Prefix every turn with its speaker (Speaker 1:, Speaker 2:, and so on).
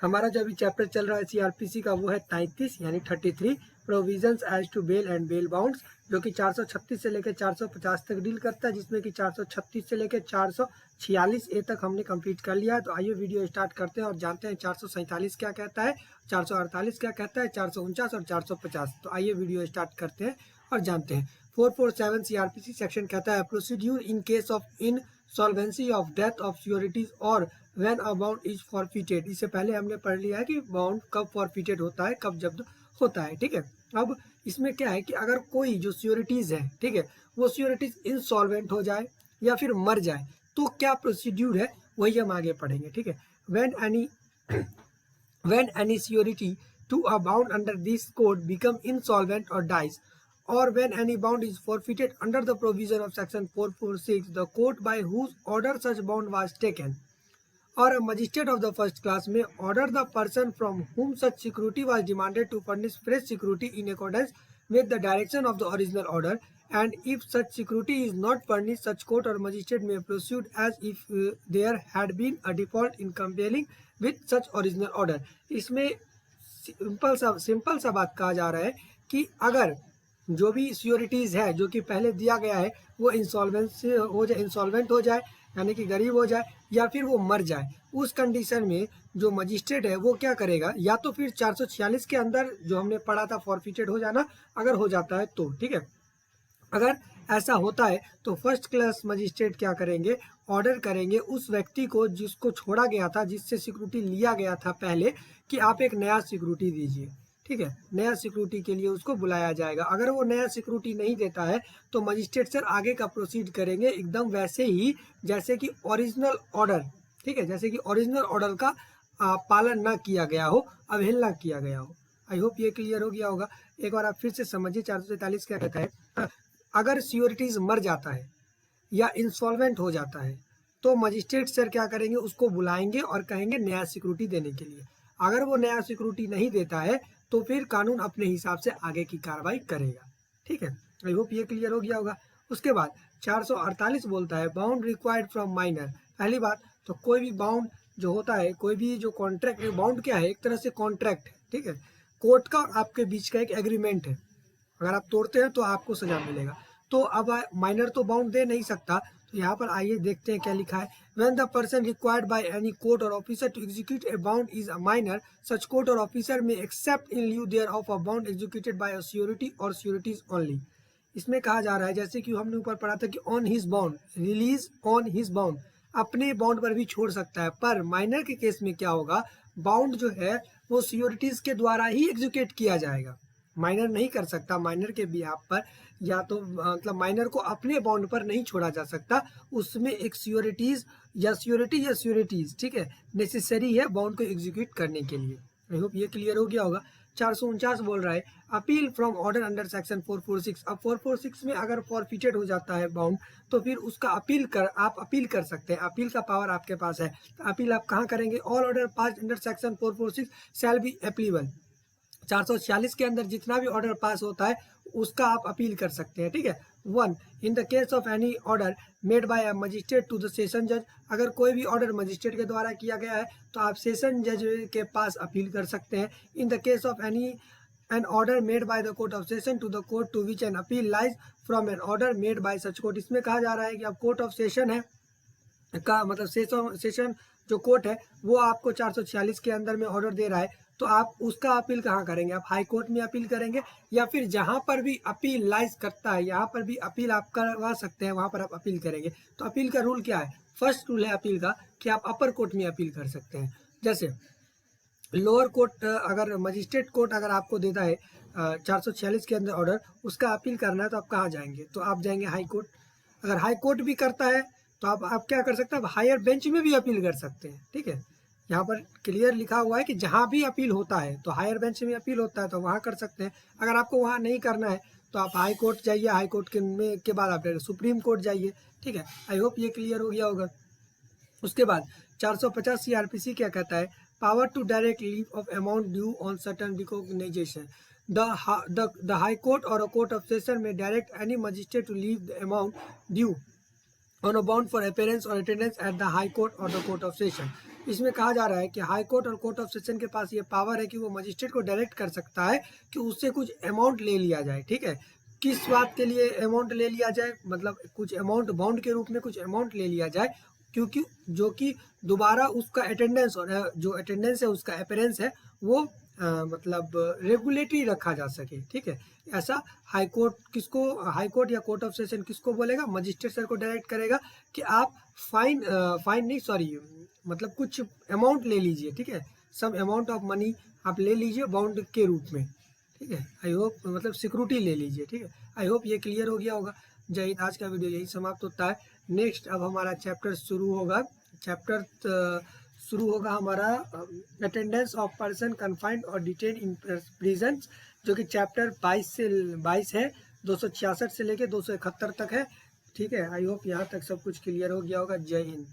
Speaker 1: हमारा जो अभी चैप्टर चल रहा है सीआरपीसी का वो है 33 यानी 33 provisions as to bail and bail bounds, जो कि 436 से लेकर 450 तक डील करता है, जिसमें कि 436 से लेकर 446 ए तक हमने कंप्लीट कर लिया है। तो आइए वीडियो स्टार्ट करते हैं और जानते हैं 447 क्या कहता है, 448 क्या कहता है, 449 और 450। तो आइए वीडियो स्टार्ट करते हैं और जानते हैं। 447 सीआरपीसी सेक्शन कहता है procedure in case of insolvency of death of securities और when a bound is forfeited. इससे पहले हमने पढ़ लिया है कि बाउंड कब फॉरफिटेड होता है, कब जब्त होता है। ठीक है, अब इसमें क्या है कि अगर कोई जो सिक्योरिटीज है, ठीक है, वो सिक्योरिटीज इंसॉल्वेंट हो जाए या फिर मर जाए तो क्या प्रोसीड्यूर है वही हम आगे पढ़ेंगे। ठीक है, when any security to a bound under this code become insolvent और dies, or when any bound is forfeited under the provision of section 446, the court by whose order such bound was taken or a magistrate of the first class may order the person from whom such security was demanded to furnish fresh security in accordance with the direction of the original order, and if such security is not furnished, such court or magistrate may proceed as if there had been a default in complying with such original order। इसमें simple सा बात कहा जा रहा है कि अगर जो भी सिक्योरिटीज है जो कि पहले दिया गया है वो इंसॉल्वेंट हो जाए यानी कि गरीब हो जाए या फिर वो मर जाए, उस कंडीशन में जो मजिस्ट्रेट है वो क्या करेगा, या तो फिर 446 के अंदर जो हमने पढ़ा था फॉरफिटेड हो जाना, अगर हो जाता है तो ठीक है, अगर ऐसा होता है तो फर्स्ट क्लास मजिस्ट्रेट क्या करेंगे, ऑर्डर करेंगे उस व्यक्ति को जिसको छोड़ा गया था, जिससे सिक्योरिटी लिया गया था पहले, कि आप एक नया सिक्योरिटी दीजिए। ठीक है, नया सिक्योरिटी के लिए उसको बुलाया जाएगा। अगर वो नया सिक्योरिटी नहीं देता है तो मजिस्ट्रेट सर आगे का प्रोसीड करेंगे एकदम वैसे ही जैसे कि ओरिजिनल ऑर्डर, ठीक है, जैसे कि ओरिजिनल ऑर्डर का पालन ना किया गया हो, अवहेलना किया गया हो। आई होप ये क्लियर हो गया होगा। एक बार आप फिर से समझिए 443 क्या कहता है। अगर सिक्योरिटीज मर जाता है या इंसॉल्वेंट हो जाता है तो मजिस्ट्रेट सर क्या करेंगे, उसको बुलाएंगे और कहेंगे नया सिक्योरिटी देने के लिए। अगर वो नया सिक्योरिटी नहीं देता है तो फिर कानून अपने हिसाब से आगे की कार्रवाई करेगा। ठीक है, आई होप ये क्लियर हो गया होगा। उसके बाद 448 बोलता है बाउंड रिक्वायर्ड फ्रॉम माइनर। पहली बात तो कोई भी बाउंड जो होता है, कोई भी जो कॉन्ट्रैक्ट, बाउंड क्या है, एक तरह से कॉन्ट्रैक्ट है। ठीक है, कोर्ट का और आपके बीच का एक एग्रीमेंट है, अगर आप तोड़ते हैं तो आपको सजा मिलेगा। तो अब माइनर तो बाउंड दे नहीं सकता, तो यहाँ पर आइए देखते हैं क्या लिखा है। When the person required by any court or officer to execute a bound is a minor, such court or officer may accept in lieu thereof a bound executed by a surety or sureties only। इसमें कहा जा रहा है, जैसे कि हमने ऊपर पढ़ा था कि on his bound, release on his bound, अपने बाउंड पर भी छोड़ सकता है। पर माइनर के केस में क्या होगा, बाउंड जो है वो सिक्योरिटीज के द्वारा ही एग्जीक्यूट किया जाएगा, माइनर नहीं कर सकता। माइनर के बिहाफ पर या तो मतलब माइनर को अपने बाउंड पर नहीं छोड़ा जा सकता, उसमें एक सिक्योरिटीज या सिक्योरिटीज, ठीक है, नेसेसरी है बाउंड को एग्जीक्यूट करने के लिए। आई होप ये क्लियर हो गया होगा। 449 बोल रहा है appeal from order under section 446। अब 446 में अगर फॉरफिटेड हो जाता है बाउंड तो फिर उसका आप अपील कर सकते हैं, अपील का पावर आपके पास है। अपील आप कहाँ करेंगे, all order pass under section 446 shall be appealable. 446 के अंदर जितना भी ऑर्डर पास होता है उसका आप अपील कर सकते हैं। ठीक है, 1 in the case of any order made by a magistrate to the session जज। अगर कोई भी ऑर्डर मजिस्ट्रेट के द्वारा किया गया है तो आप सेशन जज के पास अपील कर सकते हैं। In the case of an order made by the court of session to the court to which an appeal lies from an order made by such court. इसमें कहा जा रहा है कि अब कोर्ट ऑफ सेशन है का मतलब सेशन जो कोर्ट है वो आपको 446 के अंदर में ऑर्डर दे रहा है, तो आप उसका अपील कहाँ करेंगे, आप हाई कोर्ट में अपील करेंगे या फिर जहाँ पर भी अपील लाइज करता है यहाँ पर भी अपील आप करवा सकते हैं, वहाँ पर आप अपील करेंगे। तो अपील का रूल क्या है, फर्स्ट रूल है अपील का कि आप अपर कोर्ट में अपील कर सकते हैं। जैसे लोअर कोर्ट अगर मजिस्ट्रेट कोर्ट अगर आपको देता है 446 के अंदर ऑर्डर, उसका अपील करना है तो आप कहाँ जाएंगे, तो आप जाएंगे हाई कोर्ट। अगर हाई कोर्ट भी करता है तो आप क्या कर सकते हैं, आप हायर बेंच में भी अपील कर सकते हैं। ठीक है, यहाँ पर क्लियर लिखा हुआ है कि जहाँ भी अपील होता है तो हायर बेंच में अपील होता है तो वहाँ कर सकते हैं। अगर आपको वहाँ नहीं करना है तो आप हाई कोर्ट जाइए, हाई कोर्ट के बाद आप सुप्रीम कोर्ट जाइए। ठीक है, आई होप ये क्लियर हो गया होगा। उसके बाद 450 सीआरपीसी क्या कहता है, power to direct leave of amount due on certain recognisation. The High Court or a court of session may direct any magistrate to leave the amount due on a bound for appearance or attendance at the High Court or the Court of Session। इसमें कहा जा रहा है कि high court और court of session के पास ये power है कि वो मजिस्ट्रेट को डायरेक्ट कर सकता है कि उससे कुछ अमाउंट ले लिया जाए। ठीक है, किस बात के लिए अमाउंट ले लिया जाए, मतलब कुछ अमाउंट बाउंड के रूप में कुछ अमाउंट ले लिया जाए, क्योंकि जो कि दोबारा उसका अटेंडेंस और जो अटेंडेंस है उसका अपीयरेंस है वो मतलब रेगुलेटरी रखा जा सके। ठीक है, ऐसा हाई कोर्ट किसको, हाई कोर्ट या कोर्ट ऑफ सेशन किसको बोलेगा, मजिस्ट्रेट सर को डायरेक्ट करेगा कि आप फाइन नहीं सॉरी मतलब कुछ अमाउंट ले लीजिए। ठीक है, सम अमाउंट ऑफ मनी आप ले लीजिए बाउंड के रूप में। ठीक है, आई होप मतलब सिक्योरिटी ले लीजिए। ठीक है, आई होप ये क्लियर हो गया होगा। जय हिंद। आज का वीडियो यही समाप्त होता है। नेक्स्ट अब हमारा चैप्टर शुरू होगा। शुरू होगा हमारा अटेंडेंस ऑफ पर्सन कन्फाइंड और डिटेन इन प्रिजन, जो कि चैप्टर 22 है, 266 से लेके 271 तक है। ठीक है, आई होप यहाँ तक सब कुछ क्लियर हो गया होगा। जय हिंद।